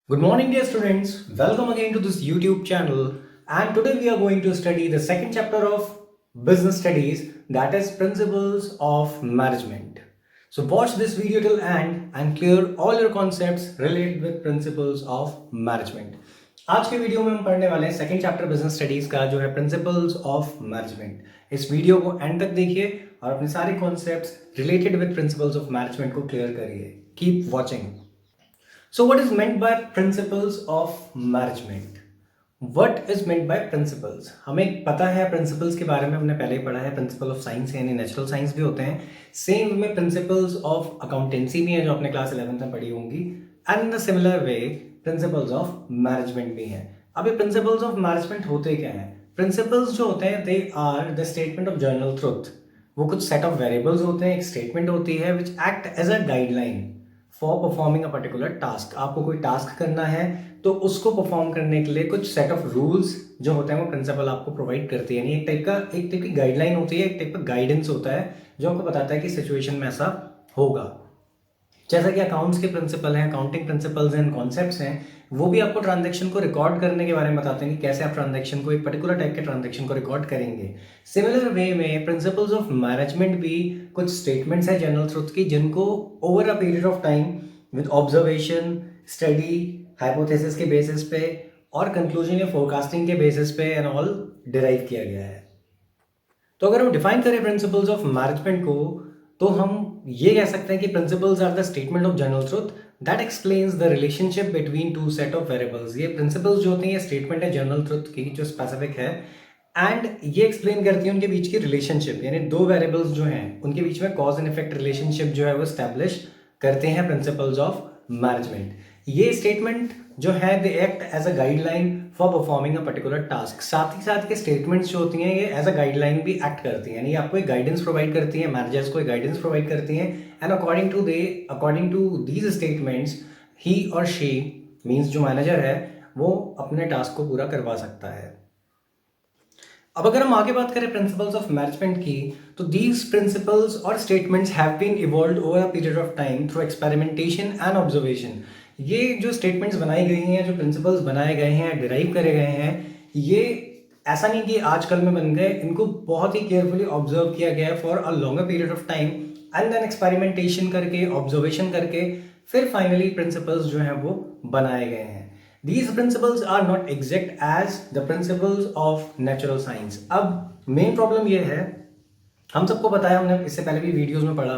Good morning, dear students. Welcome again to this YouTube channel. And today we are going to study the second chapter of business studies, that is Principles of Management. So watch this video till end and clear all your concepts related with Principles of Management. आज के video में हम पढ़ने वाले हैं second chapter business studies का जो है प्रिंसिपल्स ऑफ मैनेजमेंट। इस वीडियो को एंड तक देखिए और अपने सारे concepts related with principles of management को क्लियर करिए। Keep watching. So what is meant by principles of management? What is meant by principles? हमें पता है प्रिंसिपल्स के बारे में, हमने पहले ही पढ़ा है। प्रिंसिपल ऑफ साइंस यानी नेचुरल साइंस भी होते हैं। सेम में प्रिंसिपल्स ऑफ अकाउंटेंसी भी हैं जो आपने क्लास 11th में पढ़ी होंगी। And in the similar way principles of management भी हैं। अब ये प्रिंसिपल्स ऑफ मैनेजमेंट होते क्या हैं? प्रिंसिपल्स जो होते हैं they are the statement of general truth. वो कुछ सेट ऑफ वेरिएबल्स होते हैं, एक स्टेटमेंट होती है which act as a guideline for performing a particular task. आपको कोई टास्क करना है तो उसको परफॉर्म करने के लिए कुछ सेट ऑफ रूल्स जो होते हैं वो प्रिंसिपल आपको प्रोवाइड करती है। यानी एक टाइप की गाइडलाइन होती है, एक टाइप का गाइडेंस होता है जो आपको बताता है कि सिचुएशन में ऐसा होगा। जैसा कि अकाउंट्स के प्रिंसिपल हैं, अकाउंटिंग प्रिंसिपल्स एंड कॉन्सेप्ट्स हैं, वो भी आपको ट्रांजैक्शन को रिकॉर्ड करने के बारे में बताते हैं कि कैसे आप ट्रांजैक्शन को, एक पर्टिकुलर टाइप के ट्रांजैक्शन को रिकॉर्ड करेंगे। सिमिलर वे में प्रिंसिपल्स ऑफ मैनेजमेंट भी कुछ स्टेटमेंट्स हैं जनरल ट्रुथ की, जिनको over a period of time with observation, study, hypothesis के बेसिस पे और कंक्लूजन या फोरकास्टिंग के बेसिस पे एंड ऑल डिराइव किया गया है। तो अगर हम डिफाइन करें प्रिंसिपल्स ऑफ मैनेजमेंट को तो हम ये कह सकते हैं कि principles are the statement of general truth that explains the relationship between two set of variables. ये प्रिंसिपल्स जो होती हैं, ये स्टेटमेंट है जनरल ट्रुथ की जो स्पेसिफिक है एंड ये एक्सप्लेन करती है उनके बीच की रिलेशनशिप, यानी दो वेरिएबल्स जो हैं उनके बीच में कॉज एंड इफेक्ट रिलेशनशिप जो है वो स्टैब्लिश करते हैं प्रिंसिपल्स ऑफ मैनेजमेंट। ये स्टेटमेंट जो है they act as a guideline for performing a particular task. साथ ही साथ के स्टेटमेंट्स जो होती हैं ये एज अ गाइडलाइन भी एक्ट करती हैं, यानी आपको एक गाइडेंस प्रोवाइड करती है, मैनेजर्स को एक गाइडेंस प्रोवाइड करती हैं and according to these statements he और शी मीन्स जो मैनेजर है वो अपने टास्क को पूरा करवा सकता है। अब अगर हम आगे बात करें प्रिंसिपल्स ऑफ मैनेजमेंट की तो दीज प्रिंसिपल्स और statements have been evolved over a period of time through experimentation and observation. ये जो स्टेटमेंट्स बनाई गई हैं, जो प्रिंसिपल्स बनाए गए हैं, डिराइव करे गए हैं, ये ऐसा नहीं कि आजकल में बन गए, इनको बहुत ही केयरफुली ऑब्जर्व किया गया है for a longer period of time and then experimentation करके, ऑब्जर्वेशन करके फिर फाइनली प्रिंसिपल्स जो हैं वो बनाए गए हैं। These principles are not exact as the principles of natural science. अब मेन प्रॉब्लम ये है, हम सबको पता है, हमने इससे पहले भी वीडियोस में पढ़ा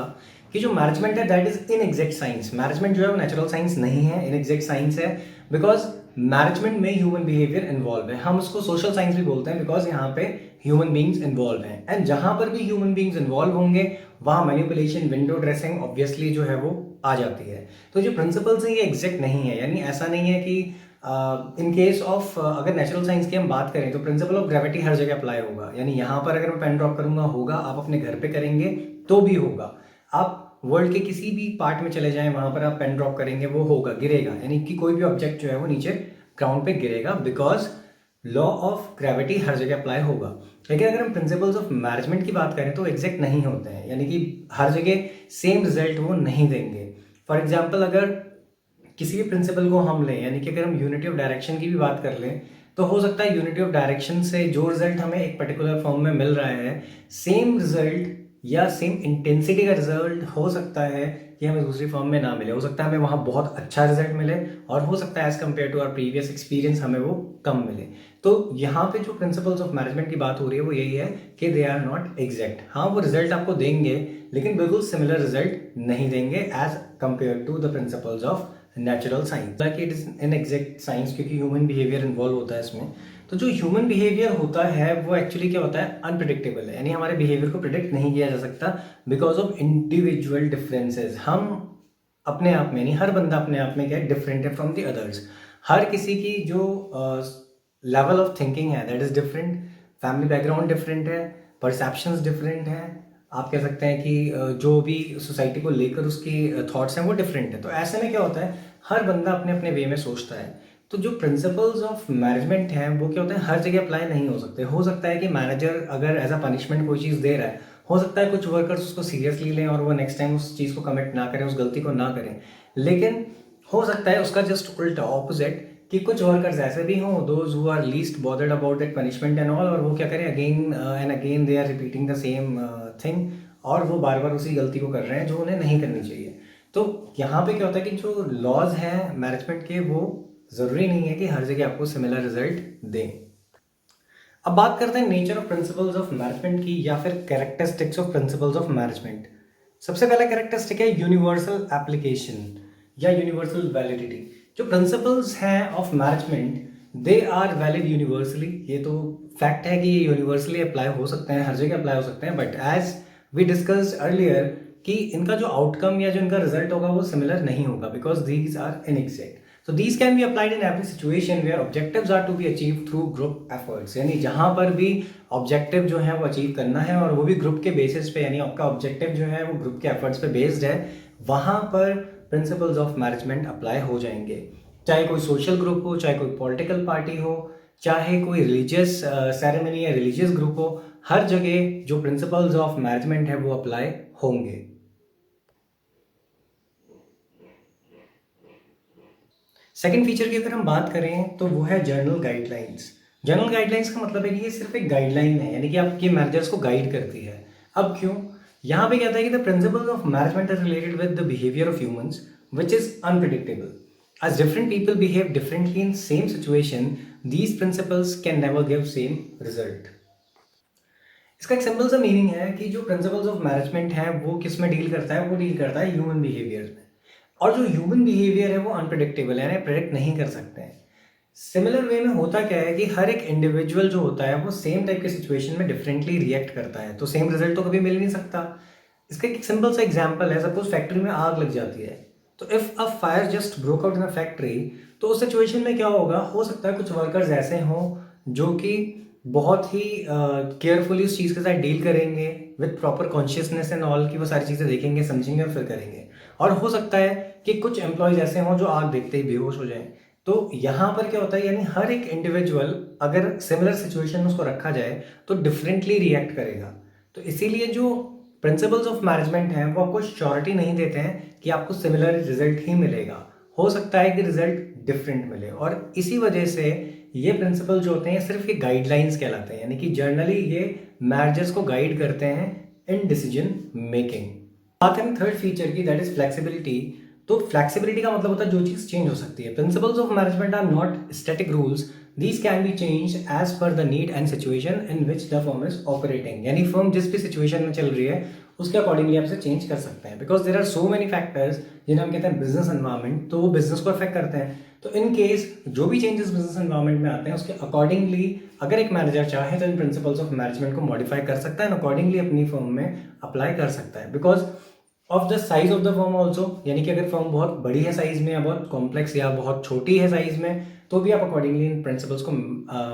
कि जो मैनेजमेंट है दैट इज इनएग्जैक्ट साइंस। मैनेजमेंट जो है वो नेचुरल साइंस नहीं है, इनएग्जैक्ट साइंस है बिकॉज मैनेजमेंट में ह्यूमन बिहेवियर इन्वॉल्व है। हम उसको सोशल साइंस भी बोलते हैं बिकॉज यहाँ पे ह्यूमन बींग्स इन्वॉल्व हैं एंड जहां पर भी ह्यूमन बींग्स इन्वॉल्व होंगे वहां मैनिपुलेशन, विंडो ड्रेसिंग ऑब्वियसली जो है वो आ जाती है। तो जो प्रिंसिपल्स हैं ये एग्जैक्ट नहीं है, यानी ऐसा नहीं है कि इन केस ऑफ अगर नेचुरल साइंस की हम बात करें तो प्रिंसिपल ऑफ ग्रेविटी हर जगह अप्लाई होगा, यानी यहाँ पर अगर मैं पेन ड्रॉप करूंगा होगा, आप अपने घर पे करेंगे तो भी होगा, आप वर्ल्ड के किसी भी पार्ट में चले जाएं वहां पर आप पेन ड्रॉप करेंगे वो होगा, गिरेगा, यानी कि कोई भी ऑब्जेक्ट जो है वो नीचे ग्राउंड पे गिरेगा बिकॉज लॉ ऑफ ग्रेविटी हर जगह अप्लाई होगा। लेकिन अगर हम प्रिंसिपल्स ऑफ मैनेजमेंट की बात करें तो एग्जैक्ट नहीं होते हैं, यानी कि हर जगह सेम रिजल्ट वो नहीं देंगे। फॉर एग्जाम्पल अगर किसी भी प्रिंसिपल को हम लें, यानी कि अगर हम यूनिटी ऑफ डायरेक्शन की भी बात कर लें तो हो सकता है यूनिटी ऑफ डायरेक्शन से जो रिजल्ट हमें एक पर्टिकुलर फॉर्म में मिल रहा है, सेम रिजल्ट या सेम इंटेंसिटी का रिजल्ट हो सकता है कि हमें दूसरी फॉर्म में ना मिले। हो सकता है हमें वहाँ बहुत अच्छा रिजल्ट मिले और हो सकता है as compare to our previous experience हमें वो कम मिले। तो यहाँ पे जो प्रिंसिपल्स ऑफ मैनेजमेंट की बात हो रही है वो यही है कि दे आर नॉट एग्जैक्ट। हाँ, वो रिजल्ट आपको देंगे लेकिन बिल्कुल सिमिलर रिजल्ट नहीं देंगे as compare to the principles of natural science. Like it is in exact science क्योंकि ह्यूमन बिहेवियर इन्वॉल्व होता है इसमें। तो जो ह्यूमन बिहेवियर होता है वो एक्चुअली क्या होता है, अनप्रिडिक्टेबल है, यानी हमारे बिहेवियर को प्रिडिक्ट नहीं किया जा सकता बिकॉज ऑफ इंडिविजुअल डिफरेंसेस। हम अपने आप में, यानी हर बंदा अपने आप में क्या है, डिफरेंट है फ्रॉम द अदर्स। हर किसी की जो लेवल ऑफ थिंकिंग है that is different, family background different है, परसेप्शंस डिफरेंट है, आप कह सकते हैं कि जो भी सोसाइटी को लेकर उसकी थॉट्स हैं वो डिफरेंट है। तो ऐसे में क्या होता है, हर बंदा अपने अपने वे में सोचता है। तो जो प्रिंसिपल्स ऑफ मैनेजमेंट हैं वो क्या होता है, हर जगह अप्लाई नहीं हो सकते। हो सकता है कि मैनेजर अगर एज अ पनिशमेंट कोई चीज़ दे रहा है, हो सकता है कुछ वर्कर्स उसको सीरियसली लें और वो नेक्स्ट टाइम उस चीज़ को कमिट ना करें, उस गलती को ना करें। लेकिन हो सकता है उसका जस्ट उल्टा ऑपोजिट, कि कुछ वर्कर्स ऐसे भी हों, those who are least bothered about that punishment and all, और वो क्या करें, again and again they are repeating the same thing, और वो बार बार उसी गलती को कर रहे हैं जो उन्हें नहीं करनी चाहिए। तो यहाँ पे क्या होता है कि जो लॉज हैं मैनेजमेंट के, वो ज़रूरी नहीं है कि हर जगह आपको सिमिलर रिजल्ट दें। अब बात करते हैं nature of principles of management की, या फिर characteristics of principles of management. सबसे पहला कैरेक्टरिस्टिक है यूनिवर्सल एप्लीकेशन या यूनिवर्सल वैलिडिटी। जो प्रिंसिपल्स हैं of management, they are valid universally. ये तो फैक्ट है कि ये यूनिवर्सली अप्लाई हो सकते हैं, हर जगह अप्लाई हो सकते हैं, but as we discussed earlier कि इनका जो आउटकम या जो इनका रिजल्ट होगा वो सिमिलर नहीं होगा, because these are inexact. So these can be applied in every situation where objectives are to be achieved through group efforts। यानी जहाँ पर भी ऑब्जेक्टिव जो है वो अचीव करना है, और वो भी ग्रुप के बेसिस पे, यानी आपका ऑब्जेक्टिव जो है वो ग्रुप के एफर्ट्स पे बेस्ड है, वहाँ पर प्रिंसिपल्स ऑफ मैनेजमेंट अप्लाई हो जाएंगे। चाहे कोई सोशल ग्रुप हो, चाहे कोई पॉलिटिकल पार्टी हो, चाहे कोई रिलीजियस सेरेमनी या रिलीजियस ग्रुप हो, हर जगह जो प्रिंसिपल्स ऑफ मैनेजमेंट है वो अप्लाई होंगे। सेकेंड फीचर की अगर हम बात करें तो वो है जर्नल गाइडलाइंस। जर्नल गाइडलाइंस का मतलब है कि ये सिर्फ एक गाइडलाइन है, यानी कि आपके मैनेजर्स को गाइड करती है। अब क्यों? यहाँ पे कहता है कि the principles of management are related with the behaviour of humans which is unpredictable. As different people behave differently in same situation, these principles can never give same result। इसका एक सिंपल सा मीनिंग है कि जो principles of management है वो किस में डील करता है, वो डील करता है ह्यूमन बिहेवियर में। और जो ह्यूमन बिहेवियर है वो अनप्रिडिक्टेबल है, यानी प्रेडिक्ट नहीं कर सकते हैं। सिमिलर वे में होता क्या है कि हर एक इंडिविजुअल जो होता है वो सेम टाइप के सिचुएशन में डिफरेंटली रिएक्ट करता है, तो सेम रिजल्ट तो कभी मिल नहीं सकता। इसका एक सिंपल सा एग्जांपल है, सपोज फैक्ट्री में आग लग जाती है, तो if a fire just broke out in a factory, तो उस सिचुएशन में क्या होगा, हो सकता है कुछ वर्कर्स ऐसे हों जो कि बहुत ही केयरफुली उस चीज़ के साथ डील करेंगे with proper consciousness and all, की वो सारी चीज़ें देखेंगे, समझेंगे और फिर करेंगे। और हो सकता है कि कुछ एम्प्लॉयज ऐसे हों जो आग देखते ही बेहोश हो जाएं। तो यहाँ पर क्या होता है, यानी हर एक इंडिविजुअल अगर सिमिलर सिचुएशन में उसको रखा जाए तो डिफरेंटली रिएक्ट करेगा। तो इसीलिए जो प्रिंसिपल्स ऑफ मैनेजमेंट हैं वो आपको श्योरिटी नहीं देते हैं कि आपको सिमिलर रिजल्ट ही मिलेगा, हो सकता है कि रिजल्ट डिफरेंट मिले। और इसी वजह से ये प्रिंसिपल जो होते हैं सिर्फ ये गाइडलाइंस कहलाते हैं, यानी कि जर्नली ये मैनेजर्स को गाइड करते हैं इन डिसीजन मेकिंग। बात है थर्ड फीचर की, दैट इज फ्लेक्सिबिलिटी। तो फ्लेक्सिबिलिटी का मतलब होता है जो चीज चेंज हो सकती है। Principles of management are not static rules, these can be change as per the need and situation in which the firm is operating. यानी फर्म जिस भी सिचुएशन में चल रही है उसके अकॉर्डिंगली आप इसे चेंज कर सकते हैं, because there are so many factors जिन्हें हम कहते हैं बिजनेस एनवायरमेंट, तो वो बिजनेस को अफेक्ट करते हैं। तो इन केस जो भी चेंजेस बिजनेस एनवायरमेंट में आते हैं उसके अकॉर्डिंगली अगर एक मैनेजर चाहे तो इन प्रिंसिपल्स ऑफ मैनेजमेंट को मॉडिफाई कर सकता है, अकॉर्डिंगली अपनी फर्म में अप्लाई कर सकता है, because of the size of the firm also. यानी कि अगर फर्म बहुत बड़ी है साइज में, या बहुत कॉम्प्लेक्स या बहुत छोटी है साइज में, तो भी आप अकॉर्डिंगली इन प्रिंसिपल्स को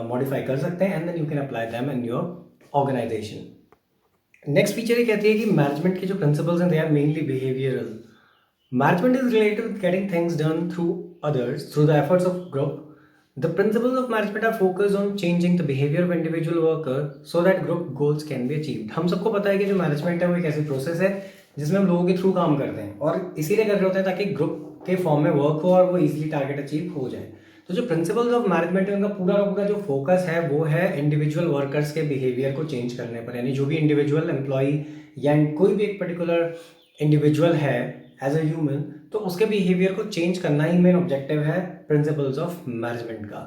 मॉडिफाई कर सकते हैं, and then you can apply them in your organisation. Next feature ये कहती है कि मैनेजमेंट के जो प्रिंसिपल्स हैं they are mainly behavioural. Management is related with getting things done through others through the efforts of group. The principles of management are focused on changing the behavior of individual worker so that group goals can be achieved। हम सबको पता है कि जो management है वो एक ऐसी प्रोसेस है जिसमें हम लोगों के थ्रू काम करते हैं, और इसीलिए कर रहे होते हैं ताकि ग्रुप के फॉर्म में वर्क हो और वो इजीली टारगेट अचीव हो जाए। तो जो प्रिंसिपल्स ऑफ मैनेजमेंट है उनका पूरा का पूरा जो फोकस है वो है इंडिविजुअल वर्कर्स के बिहेवियर को चेंज करने पर, यानी जो भी इंडिविजुअल एम्प्लॉय या कोई भी एक पर्टिकुलर इंडिविजुअल है एज अ ह्यूमन, तो उसके बिहेवियर को चेंज करना ही मेन ऑब्जेक्टिव है प्रिंसिपल्स ऑफ मैनेजमेंट का,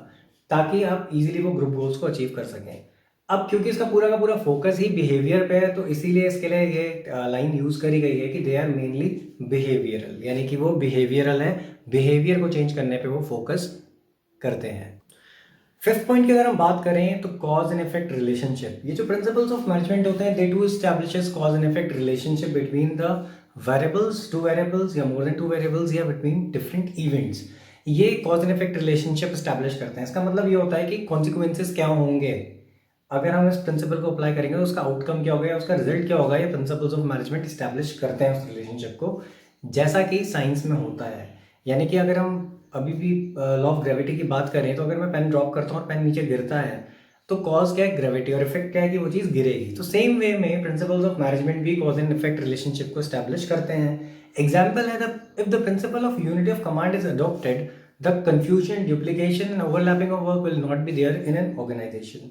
ताकि आप इजीली वो ग्रुप गोल्स को अचीव कर सकें। अब क्योंकि इसका पूरा का पूरा फोकस ही बिहेवियर पे है, तो इसीलिए इसके लिए ये लाइन यूज करी गई है कि दे आर मेनली बिहेवियरल, यानी कि वो बिहेवियरल है, बिहेवियर को चेंज करने पे वो फोकस करते हैं। फिफ्थ पॉइंट की अगर हम बात करें तो कॉज एंड इफेक्ट रिलेशनशिप। ये जो प्रिंसिपल्स ऑफ मैनेजमेंट होते हैं they do establishes cause and effect relationship between the variables, two variables या मोर देन टू वेरिएबल्स, या बिटवीन डिफरेंट इवेंट्स। ये cause and effect relationship establish करते हैं। इसका मतलब ये होता है कि कॉन्सिक्वेंसेस क्या होंगे अगर हम इस प्रिंसिपल को अप्लाई करेंगे, तो उसका आउटकम क्या होगा या उसका रिजल्ट क्या होगा। ये प्रिंसिपल्स ऑफ मैनेजमेंट एस्टैब्लिश करते हैं उस रिलेशनशिप को, जैसा कि साइंस में होता है। यानी कि अगर हम अभी भी लॉ ऑफ ग्रेविटी की बात करें, तो अगर मैं पेन ड्रॉप करता हूँ और पेन नीचे गिरता है, तो कॉज क्या है, ग्रेविटी, और इफेक्ट क्या है कि वो चीज़ गिरेगी। तो सेम वे में प्रिंसिपल्स ऑफ मैनेजमेंट भी कॉज एंड इफेक्ट रिलेशनशिप को एस्टैब्लिश करते हैं। Example है that if the principle of unity of command is adopted, the confusion, duplication and overlapping of work will not be there in an organization.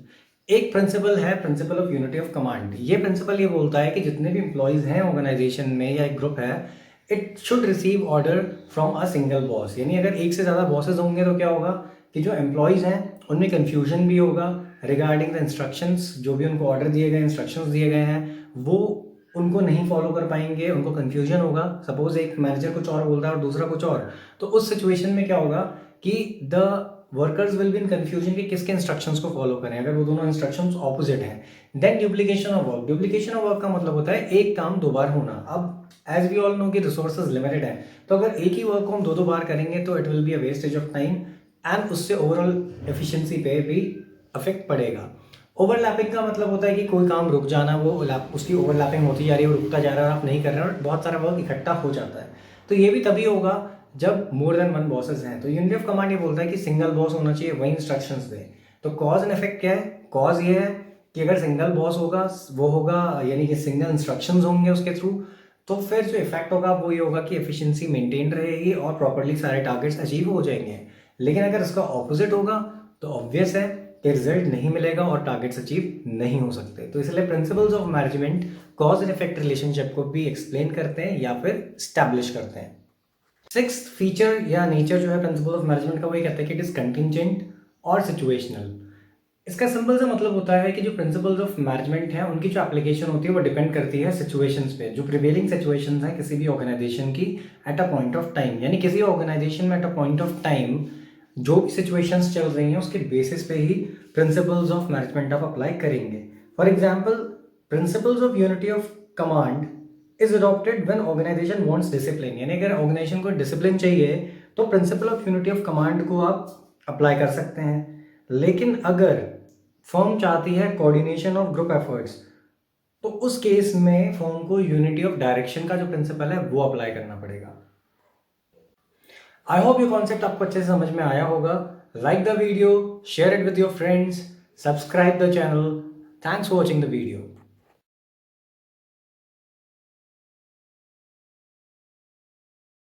एक principal है principal of unity of command. ये principal ये बोलता है कि जितने भी employees हैं ऑर्गेनाइजेशन में या एक ग्रुप है, it should receive order from a single boss. यानी अगर एक से ज़्यादा बॉसेज होंगे तो क्या होगा कि जो एम्प्लॉयज़ हैं उनमें कन्फ्यूजन भी होगा रिगार्डिंग द इंस्ट्रक्शंस. जो भी उनको ऑर्डर दिए गए, इंस्ट्रक्शंस दिए गए हैं, वो उनको नहीं फॉलो कर पाएंगे, उनको कन्फ्यूजन होगा. सपोज एक मैनेजर कुछ और बोलता है और दूसरा कुछ और, तो उस सिचुएशन में क्या होगा कि the workers will be in confusion कि किसके इंस्ट्रक्शंस को फॉलो करें अगर वो दोनों इंस्ट्रक्शंस ऑपोजिट हैं. Then duplication of work. Duplication of work का मतलब होता है एक काम दो बार होना. अब एज वी ऑल नो कि रिसोर्सेज लिमिटेड है, तो अगर एक ही वर्क को हम दो दो बार करेंगे तो it will be a wastage of time and उससे ओवरऑल एफिशिएंसी पे भी अफेक्ट पड़ेगा. ओवरलैपिंग का मतलब होता है कि कोई काम रुक जाना, वो उसकी ओवरलैपिंग होती जा रही है, वो रुकता जा रहा है और आप नहीं कर रहे हैं और बहुत सारा वर्क इकट्ठा हो जाता है. तो ये भी तभी होगा जब मोर देन वन बॉसेस हैं. तो यूनिटी ऑफ कमांड ये बोलता है कि सिंगल बॉस होना चाहिए, वही इंस्ट्रक्शंस दे. तो कॉज एंड इफेक्ट क्या है? कॉज ये है कि अगर सिंगल बॉस होगा वो होगा यानी कि सिंगल इंस्ट्रक्शंस होंगे उसके थ्रू, तो फिर जो इफेक्ट होगा वो ये होगा कि एफिशिएंसी मेंटेन रहेगी और प्रॉपर्ली सारे टारगेट्स अचीव हो जाएंगे. लेकिन अगर इसका ऑपोजिट होगा तो ऑब्वियस है कि रिजल्ट नहीं मिलेगा और टारगेट्स अचीव नहीं हो सकते. तो इसलिए principles of management cause and effect relationship को भी एक्सप्लेन करते हैं या फिर स्टैब्लिश करते हैं. सिक्स्थ फीचर या नेचर जो है प्रिंसिपल ऑफ मैनेजमेंट का, वो ये कहता है कि इट इज कंटिंजेंट और सिचुएशनल. इसका सिंपल सा मतलब होता है कि जो प्रिंसिपल्स ऑफ मैनेजमेंट है उनकी जो एप्लीकेशन होती है वो डिपेंड करती है सिचुएशंस पे, जो प्रिवेलिंग सिचुएशंस हैं किसी भी ऑर्गेनाइजेशन की at a point of time. यानी किसी ऑर्गेनाइजेशन में at a point of time जो भी सिचुएशंस चल रही हैं उसके बेसिस पे ही प्रिंसिपल्स ऑफ मैनेजमेंट आप अप्लाई करेंगे. For example, principles of unity of command is adopted when organisation wants discipline. यानी अगर ऑर्गेनाइजेशन को डिसिप्लिन चाहिए तो principle of unity of command को आप अप्लाई कर सकते हैं. लेकिन अगर फर्म चाहती है कोऑर्डिनेशन ऑफ ग्रुप एफर्ट्स, तो उस केस में फर्म को यूनिटी ऑफ डायरेक्शन का जो प्रिंसिपल है वो अप्लाई करना पड़ेगा. आई होप ये कॉन्सेप्ट आपको अच्छे से समझ में आया होगा. Like the video, share it with your friends, subscribe the channel. Thanks for watching the video.